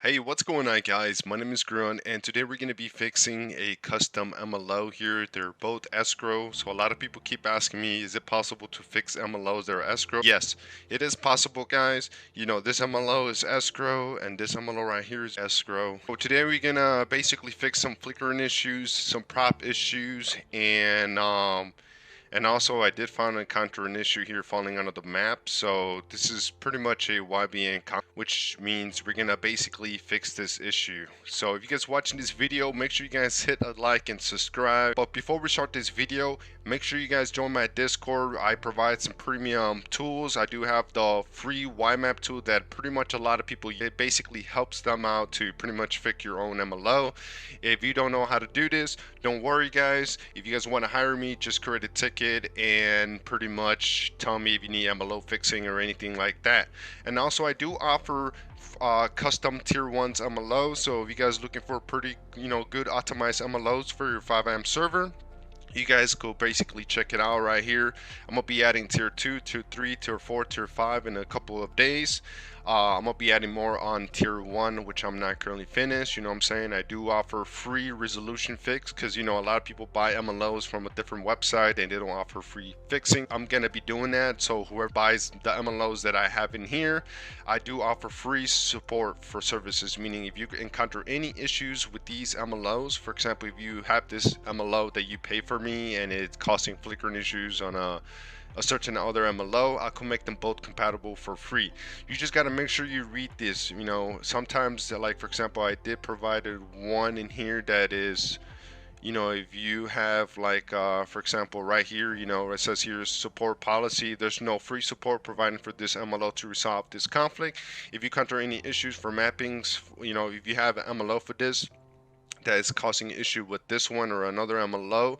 Hey, what's going on, guys? My name is Grun, and today we're going to be fixing a custom MLO here. They're both escrow, so a lot of people keep asking me, is it possible to fix MLOs that are escrow? Yes, it is possible, guys. This MLO is escrow, and this MLO right here is escrow. So today we're going to basically fix some flickering issues, some prop issues, and also I did encounter an issue here falling under the map. So this is pretty much a YBN which means we're gonna basically fix this issue. So if you guys watching this video, make sure you guys hit a like and subscribe. But before we start this video, make sure you guys join my Discord. I provide some premium tools. I do have the free YMAP tool that pretty much a lot of people, it basically helps them out to pretty much fix your own MLO. If you don't know how to do this, don't worry, guys. If you guys want to hire me, just create a ticket and pretty much tell me if you need MLO fixing or anything like that. And also I do offer custom tier 1s MLO, so if you guys looking for pretty good optimized MLOs for your FiveM server, you guys go basically check it out right here. I'm gonna be adding tier 2, tier 3, tier 4, tier 5 in a couple of days. I'm gonna be adding more on tier 1, which I'm not currently finished. You know what I'm saying? I do offer free resolution fix because a lot of people buy MLOs from a different website and they don't offer free fixing. I'm gonna be doing that, so whoever buys the MLOs that I have in here, I do offer free support for services, meaning if you encounter any issues with these MLOs, for example, if you have this MLO that you pay for me and it's causing flickering issues on a certain other MLO, I can make them both compatible for free. You just got to make sure you read this. Sometimes, like for example, I did provided one in here that is, if you have like for example right here, it says here support policy, there's no free support provided for this MLO to resolve this conflict. If you encounter any issues for mappings, if you have an MLO for this that is causing issue with this one or another MLO,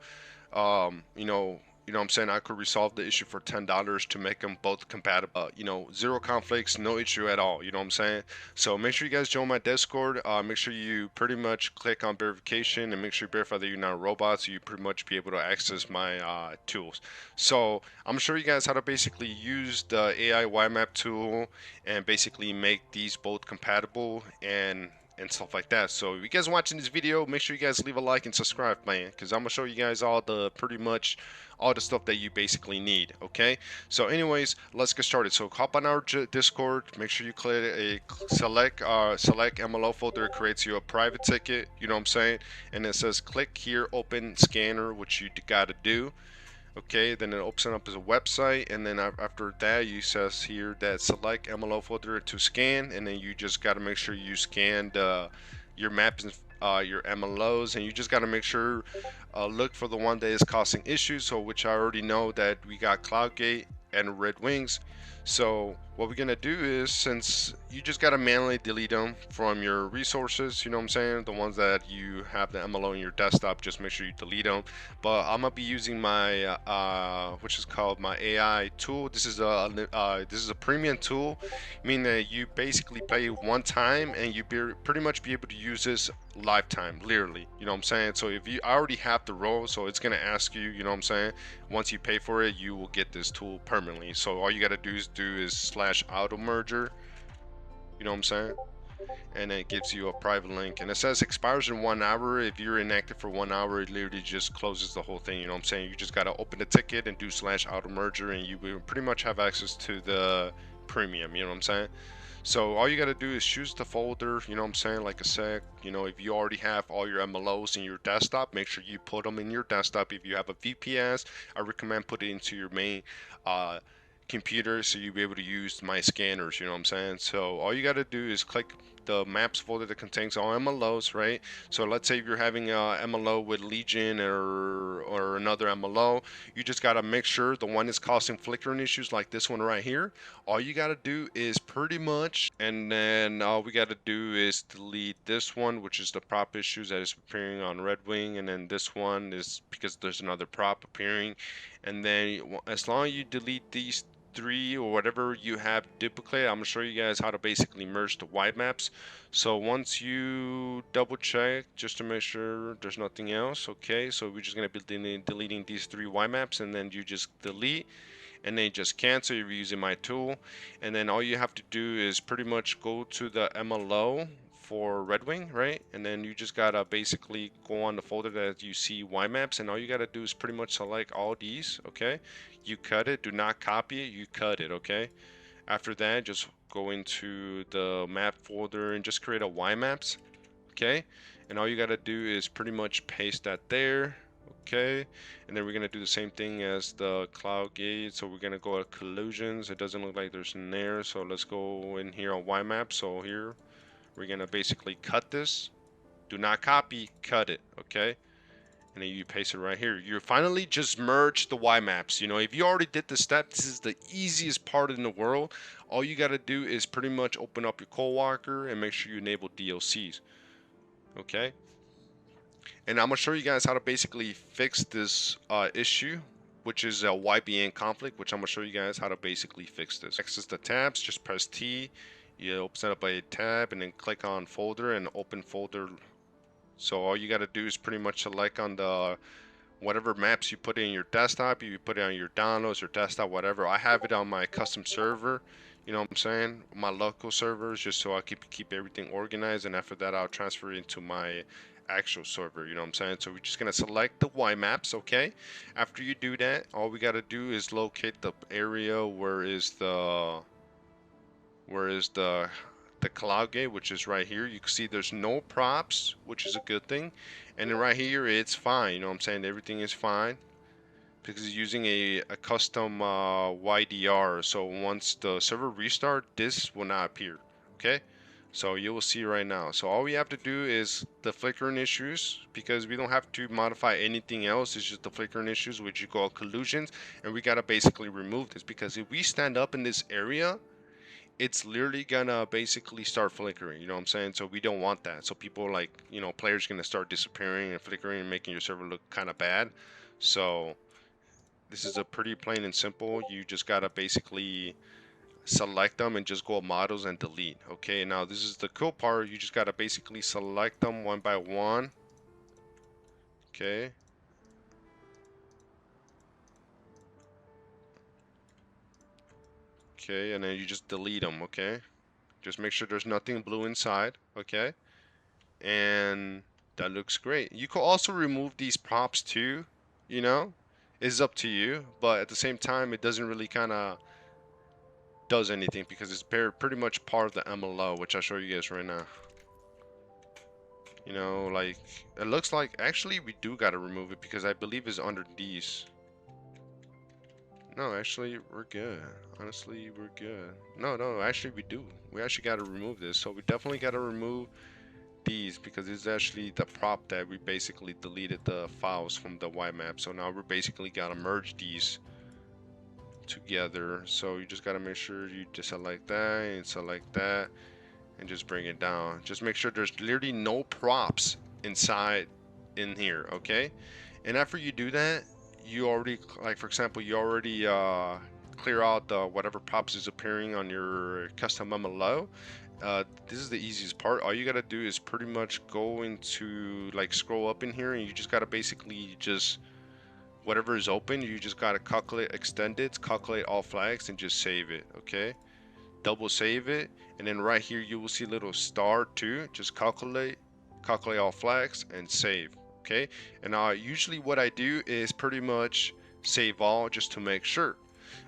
what I'm saying, I could resolve the issue for $10 to make them both compatible. Zero conflicts, no issue at all. You know what I'm saying? So make sure you guys join my Discord. Make sure you pretty much click on verification and make sure you verify that you're not a robot, so you pretty much be able to access my tools. So I'm sure you guys how to basically use the AI YMAP tool and basically make these both compatible and stuff like that. So if you guys watching this video, make sure you guys leave a like and subscribe, man, because I'm gonna show you guys all the pretty much all the stuff that you basically need. Okay, so anyways, let's get started. So hop on our Discord, make sure you click a select MLO folder. It creates you a private ticket, you know what I'm saying, and it says click here, open scanner, which you gotta do. Okay, then it opens up as a website, and then after that you says here that select MLO folder to scan, and then you just got to make sure you scan your maps and your MLOs, and you just got to make sure look for the one that is causing issues, so which I already know that we got CloudGate and Red Wings. So what we're gonna do is, since you just gotta manually delete them from your resources, you know what I'm saying, the ones that you have the MLO in your desktop, just make sure you delete them. But I'm gonna be using my which is called my AI tool. This is a premium tool, meaning that you basically pay one time and you pretty much be able to use this lifetime, literally. You know what I'm saying? So if you already have the role, so it's gonna ask you, you know what I'm saying, once you pay for it, you will get this tool permanently. So all you gotta do is slash auto merger, you know what I'm saying, and it gives you a private link, and it says expires in 1 hour. If you're inactive for 1 hour, it literally just closes the whole thing. You know what I'm saying? You just gotta open the ticket and do slash auto merger, and you will pretty much have access to the premium. You know what I'm saying? So all you gotta do is choose the folder, you know what I'm saying, like I said, if you already have all your MLOs in your desktop, make sure you put them in your desktop. If you have a VPS, I recommend put it into your main computer, so you'll be able to use my scanners, you know what I'm saying. So all you got to do is click the maps folder that contains all MLOs, right? So let's say if you're having a MLO with Legion or another MLO, you just got to make sure the one is causing flickering issues like this one right here. All you got to do is pretty much, and then all we got to do is delete this one, which is the prop issues that is appearing on Red Wing, and then this one is because there's another prop appearing. And then as long as you delete these three or whatever you have duplicate, I'm gonna show you guys how to basically merge the white maps. So once you double check just to make sure there's nothing else, okay, so we're just gonna be deleting these three white maps, and then you just delete and then just cancel. You're using my tool, and then all you have to do is pretty much go to the MLO for Red Wing, right? And then you just gotta basically go on the folder that you see YMAPs, and all you gotta do is pretty much select all these, okay? You cut it, do not copy it, you cut it, okay? After that, just go into the map folder and just create a YMAPs, okay? And all you gotta do is pretty much paste that there, okay? And then we're gonna do the same thing as the cloud gate. So we're gonna go to collisions. It doesn't look like there's in there, so let's go in here on YMAP. So here we're gonna basically cut this, do not copy, cut it, okay? And then you paste it right here. You finally just merge the YMAPs. You know, if you already did this step, this is the easiest part in the world. All you got to do is pretty much open up your CodeWalker and make sure you enable DLCs. Okay. And I'm going to show you guys how to basically fix this issue, which is a YBN conflict, which I'm going to show you guys how to basically fix this. Access the tabs, just press T. You open up a tab and then click on folder and open folder. So all you got to do is pretty much select on the whatever maps you put in your desktop, you put it on your downloads or desktop, whatever. I have it on my custom server, you know what I'm saying, my local servers, just so I keep everything organized, and after that I'll transfer it into my actual server, you know what I'm saying. So we're just gonna select the YMAPs, okay? After you do that, all we gotta do is locate the area where is the cloud gate, which is right here. You can see there's no props, which is a good thing. And then right here it's fine, you know what I'm saying, everything is fine because it's using a custom YDR. So once the server restart, this will not appear, okay? So you will see right now. So all we have to do is the flickering issues, because we don't have to modify anything else. It's just the flickering issues, which you call collisions, and we gotta basically remove this, because if we stand up in this area, it's literally gonna basically start flickering, you know what I'm saying? So we don't want that. So people, like, you know, players gonna start disappearing and flickering and making your server look kind of bad. So this is a pretty plain and simple. You just gotta basically select them and just go models and delete. Okay, now this is the cool part. You just gotta basically select them one by one. Okay, and then you just delete them. Okay, just make sure there's nothing blue inside. Okay, and that looks great. You could also remove these props too, you know, it's up to you, but at the same time it doesn't really kind of does anything because it's pretty much part of the MLO, which I'll show you guys right now. You know, like, it looks like actually we do got to remove it because I believe it's under these. No, actually we're good. Honestly, we're good. No, actually we do. We actually got to remove this. So we definitely got to remove these because it's actually the prop that we basically deleted the files from the YMAP. So now we're basically got to merge these together. So you just got to make sure you just select that and select that and just bring it down. Just make sure there's literally no props inside in here, okay? And after you do that, you already, like for example, you already clear out the whatever props is appearing on your custom MLO. This is the easiest part. All you gotta do is pretty much go into, like, scroll up in here, and you just gotta basically just whatever is open, you just gotta calculate extended, calculate all flags, and just save it, okay? Double save it, and then right here you will see a little star too. Just calculate all flags and save, okay? And usually what I do is pretty much save all just to make sure,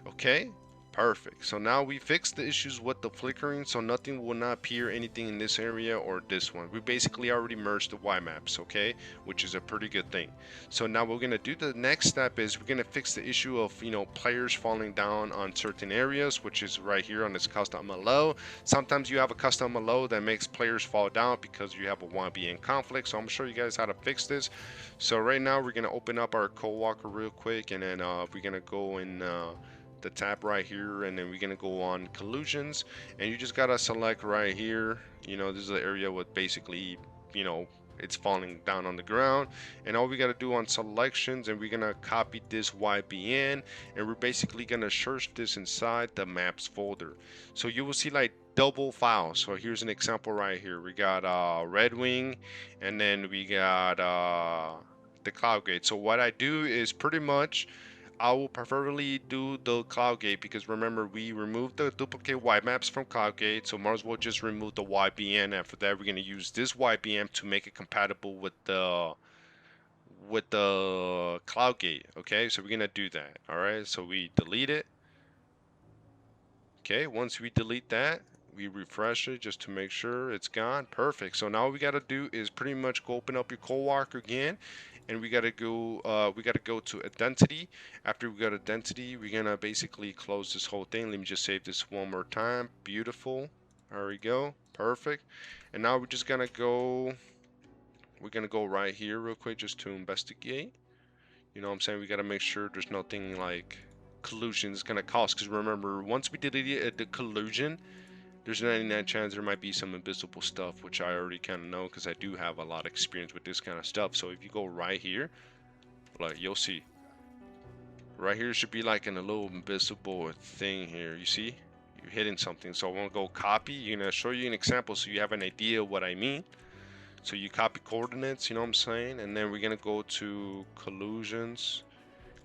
okay? Perfect. So now we fixed the issues with the flickering, so nothing will not appear anything in this area or this one. We basically already merged the YMAPs, okay, which is a pretty good thing. So now what we're gonna do, the next step is we're gonna fix the issue of, you know, players falling down on certain areas, which is right here on this custom MLO. Sometimes you have a custom MLO that makes players fall down because you have a YBN conflict. So I'm gonna show you guys how to fix this. So right now we're gonna open up our CodeWalker real quick, and then we're gonna go in the tab right here, and then we're gonna go on collisions, and you just gotta select right here, you know, this is the area with basically, you know, it's falling down on the ground, and all we gotta do on selections, and we're gonna copy this YBN, and we're basically gonna search this inside the maps folder. So you will see like double files. So here's an example right here. We got Red Wing, and then we got the cloud gate. So what I do is pretty much I will preferably do the CloudGate, because remember, we removed the duplicate YMAPs from CloudGate, so might as well just remove the YBN. After that, we're going to use this YBN to make it compatible with the CloudGate. Okay, so we're going to do that. All right, so we delete it. Okay, once we delete that, we refresh it just to make sure it's gone. Perfect. So now what we got to do is pretty much go open up your CodeWalker again, and we got to go to identity. After we got identity, we're gonna basically close this whole thing. Let me just save this one more time. Beautiful. There we go. Perfect. And now we're gonna go right here real quick just to investigate. You know what I'm saying? We got to make sure there's nothing like collusion is going to cause, because remember, once we delete the collusion, there's a 99 chance there might be some invisible stuff, which I already kind of know because I do have a lot of experience with this kind of stuff. So if you go right here, like, you'll see right here should be like a little invisible thing here. You see, you're hitting something. So I want to go copy. You're going to show you an example so you have an idea of what I mean. So you copy coordinates, you know what I'm saying? And then we're going to go to collusions.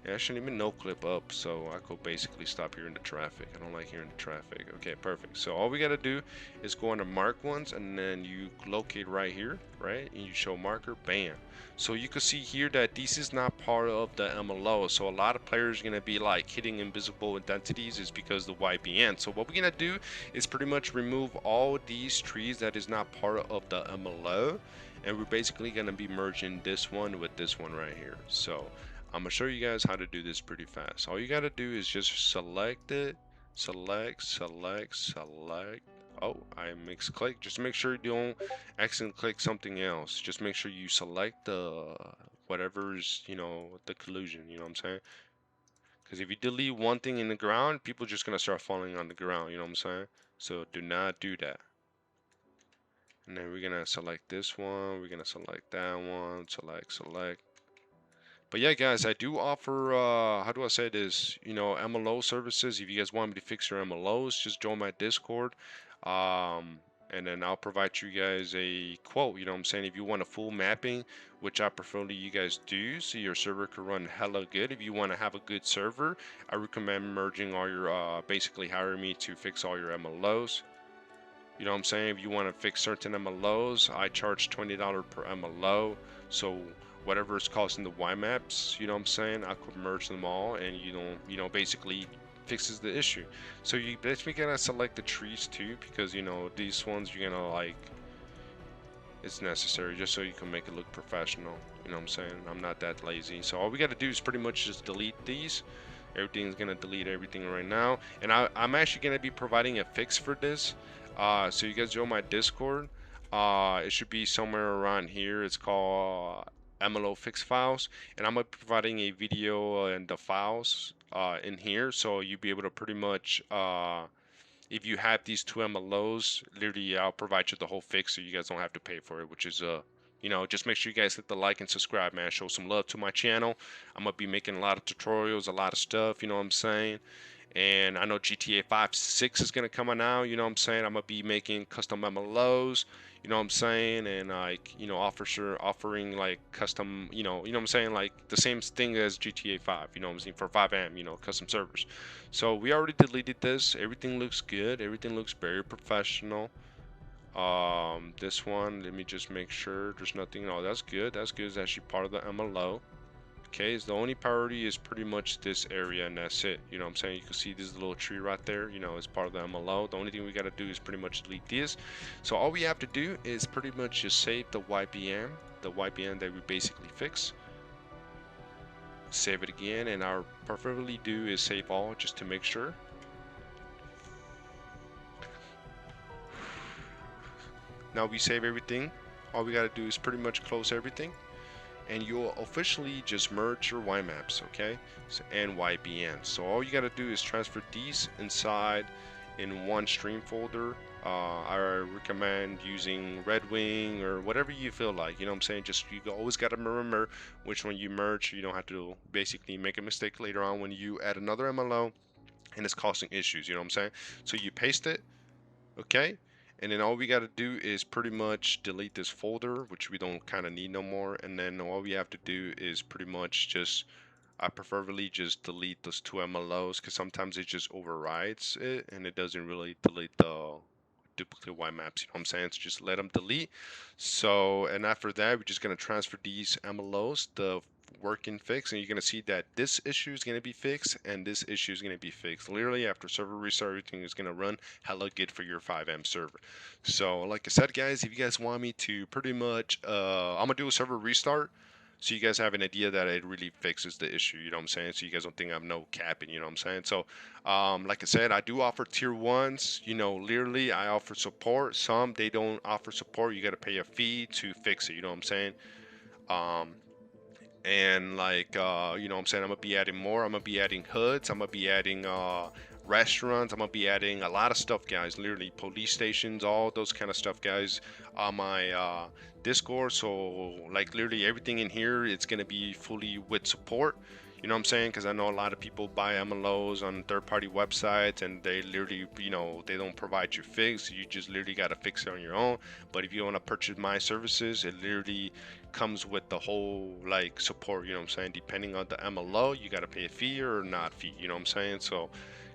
Yeah, I shouldn't even no clip up, so I could basically stop hearing the traffic. I don't like hearing the traffic. Okay, perfect. So all we gotta do is go under mark ones, and then you locate right here, right? And you show marker, bam. So you can see here that this is not part of the MLO. So a lot of players are gonna be like hitting invisible identities is because the YBN. So what we're gonna do is pretty much remove all these trees that is not part of the MLO, and we're basically gonna be merging this one with this one right here. So I'm gonna show you guys how to do this pretty fast. All you gotta do is just select it, select. Oh, I mix click. Just make sure you don't accidentally click something else. Just make sure you select the whatever's, you know, the collusion, you know what I'm saying? Because if you delete one thing in the ground, people are just gonna start falling on the ground, you know what I'm saying? So do not do that. And then we're gonna select this one, we're gonna select that one, select. But yeah, guys, I do offer, how do I say this, you know, MLO services. If you guys want me to fix your MLOs, just join my Discord. And then I'll provide you guys a quote, you know what I'm saying? If you want a full mapping, which I preferably you guys do, so your server can run hella good. If you want to have a good server, I recommend merging all your, basically hire me to fix all your MLOs. You know what I'm saying? If you want to fix certain MLOs, I charge $20 per MLO. So whatever is causing the YMAPs, you know what I'm saying? I could merge them all, and you know, basically fixes the issue. So you basically gotta select the trees too, because you know these ones you're gonna like. It's necessary just so you can make it look professional. You know what I'm saying? I'm not that lazy. So all we gotta do is pretty much just delete these. Everything's gonna delete everything right now, and I'm actually gonna be providing a fix for this. So you guys join my Discord. It should be somewhere around here. It's called MLO fix files, and I'm gonna be providing a video and the files in here, so you'll be able to pretty much if you have these two MLOs, literally I'll provide you the whole fix so you guys don't have to pay for it, which is you know, just make sure you guys hit the like and subscribe, man. Show some love to my channel. I'm gonna be making a lot of tutorials, a lot of stuff, you know what I'm saying? And I know GTA 5/6 is gonna come out now, you know what I'm saying? I'm gonna be making custom MLOs, you know what I'm saying? And like, you know, offering like custom, you know what I'm saying, like the same thing as GTA 5, you know what I'm saying, for FiveM, you know, custom servers. So we already deleted this. Everything looks good. Everything looks very professional. This one, let me just make sure there's nothing. Oh, that's good. That's good. It's actually part of the MLO. Okay, so the only priority is pretty much this area, and that's it. You know what I'm saying? You can see this little tree right there, you know, it's part of the MLO. The only thing we got to do is pretty much delete this. So all we have to do is pretty much just save the YBN that we basically fix. Save it again, and our preferably do is save all just to make sure. Now we save everything. All we got to do is pretty much close everything, and you'll officially just merge your YMAPs, okay? So, and YBN. So all you got to do is transfer these inside in one stream folder. I recommend using Red Wing or whatever you feel like, you know what I'm saying? Just you always got to remember which one you merge. You don't have to basically make a mistake later on when you add another MLO and it's causing issues, you know what I'm saying? So you paste it, okay? And then all we got to do is pretty much delete this folder, which we don't kind of need no more. And then all we have to do is pretty much just I preferably just delete those two MLOs because sometimes it just overrides it and it doesn't really delete the duplicate YMAPs, you know what I'm saying? So just let them delete. So, and after that, we're just going to transfer these MLOs, the working fix, and you're going to see that this issue is going to be fixed and this issue is going to be fixed. Literally, after server restart, everything is going to run hella good for your FiveM server. So, like I said, guys, if you guys want me to pretty much, I'm going to do a server restart so you guys have an idea that it really fixes the issue, you know what I'm saying? So you guys don't think I'm no capping, you know what I'm saying? So like I said, I do offer tier ones, you know, literally I offer support. Some they don't offer support, you got to pay a fee to fix it, you know what I'm saying? um and like you know what I'm saying, I'm gonna be adding more. I'm gonna be adding hoods, I'm gonna be adding restaurants, I'm gonna be adding a lot of stuff, guys, literally police stations, all those kind of stuff, guys, on my Discord. So like literally everything in here, it's gonna be fully with support, you know what I'm saying? Because I know a lot of people buy MLOs on third-party websites and they literally, you know, they don't provide you fix. You just literally got to fix it on your own. But if you want to purchase my services, it literally comes with the whole like support, you know what I'm saying? Depending on the MLO, you got to pay a fee or not fee, you know what I'm saying? So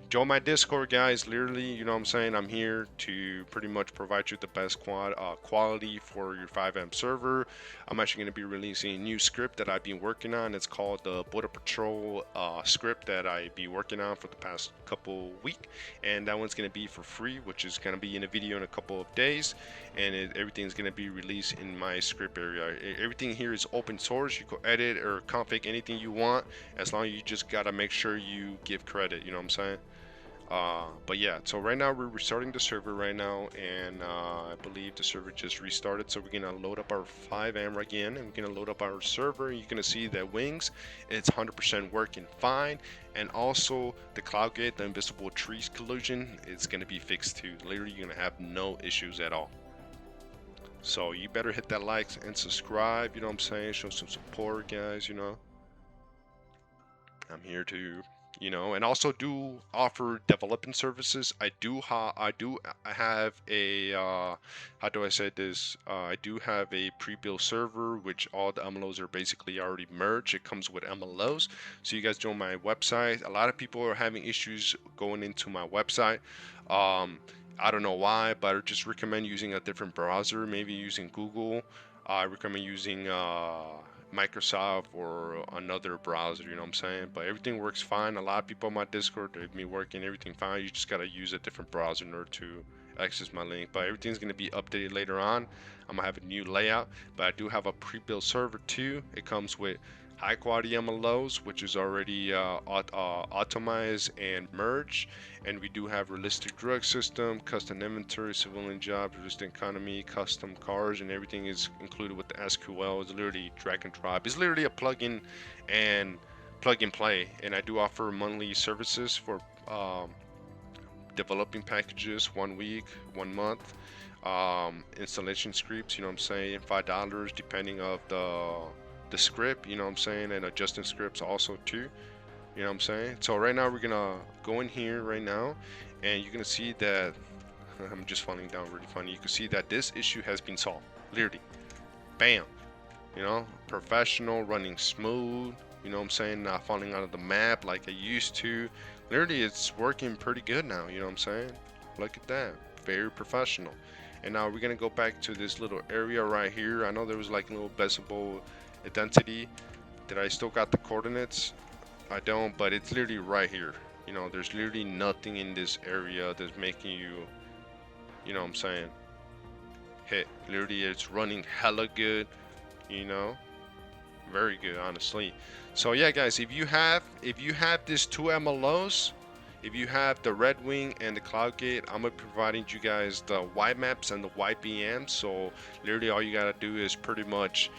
join my Discord, guys. Literally, you know what I'm saying, I'm here to pretty much provide you the best quality for your FiveM server. I'm actually going to be releasing a new script that I've been working on. It's called the Border Patrol script that I've been working on for the past couple weeks, and that one's going to be for free, which is going to be in a video in a couple of days, and everything's going to be released in my script area. Everything here is open source. You can edit or config anything you want, as long as you just got to make sure you give credit, you know what I'm saying? But yeah, so right now we're restarting the server right now, and I believe the server just restarted. So we're gonna load up our FiveM again, and we're gonna load up our server. You're gonna see that wings, it's 100% working fine, and also the cloud gate, the invisible trees collision, it's gonna be fixed too. Literally, you're gonna have no issues at all. So you better hit that like and subscribe. You know what I'm saying? Show some support, guys. You know, I'm here to, you know, and also do offer development services. I do have a how do I say this? I do have a pre-built server which all the MLOs are basically already merged. It comes with MLOs. So you guys join my website. A lot of people are having issues going into my website. I don't know why, but I just recommend using a different browser, maybe using Google. I recommend using Microsoft or another browser, you know what I'm saying? But everything works fine. A lot of people on my Discord, they've been working everything fine. You just gotta use a different browser in order to access my link. But everything's gonna be updated later on. I'm gonna have a new layout, but I do have a pre-built server too. It comes with high quality MLOs, which is already optimized and merged, and we do have realistic drug system, custom inventory, civilian jobs, realistic economy, custom cars, and everything is included with the SQL. It's literally drag and drop. It's literally a plugin and plug and play. And I do offer monthly services for developing packages, 1 week, 1 month, installation scripts, you know what I'm saying, $5 depending of the script, you know what I'm saying, and adjusting scripts also too, you know what I'm saying. So right now we're gonna go in here right now, and you're gonna see that I'm just falling down really funny. You can see that this issue has been solved, literally, bam, you know, professional, running smooth, you know what I'm saying, not falling out of the map like I used to. Literally, it's working pretty good now, you know what I'm saying. Look at that, very professional. And now we're gonna go back to this little area right here. I know there was like a little visible identity. Did I still got the coordinates? I don't, but it's literally right here. You know, there's literally nothing in this area that's making you, you know what I'm saying, hit. Literally, it's running hella good, you know, very good, honestly. So yeah, guys, if you have these two MLOs, if you have the Red Wing and the Cloud Gate, I'm gonna be providing you guys the YMAPs and the YBN. So literally all you gotta do is pretty much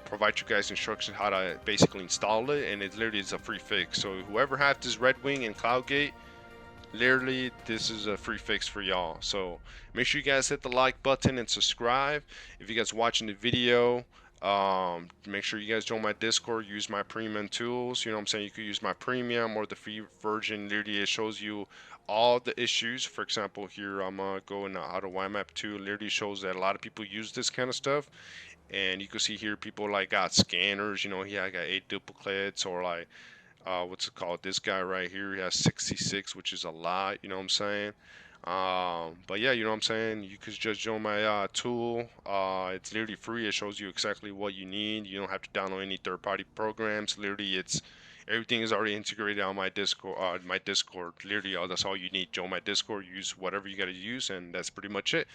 provide you guys instructions how to basically install it, and it literally is a free fix. So whoever has this Red Wing and Cloud Gate, literally this is a free fix for y'all. So make sure you guys hit the like button and subscribe. If you guys watching the video, make sure you guys join my Discord, use my premium tools, you know what I'm saying. You could use my premium or the free version. Literally it shows you all the issues. For example, here I'm gonna go in out of YMAP 2. Literally shows that a lot of people use this kind of stuff, And you can see here people like got scanners, you know, he got 8 duplicates, or like what's it called, this guy right here, he has 66, which is a lot, you know what I'm saying. But yeah, you know what I'm saying, you could just join my tool. It's literally free. It shows you exactly what you need. You don't have to download any third-party programs. Literally, it's everything is already integrated on my Discord. Literally, that's all you need. Join my Discord, use whatever you got to use, and that's pretty much it.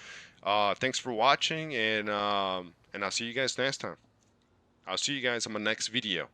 Thanks for watching, and I'll see you guys next time. I'll see you guys on my next video.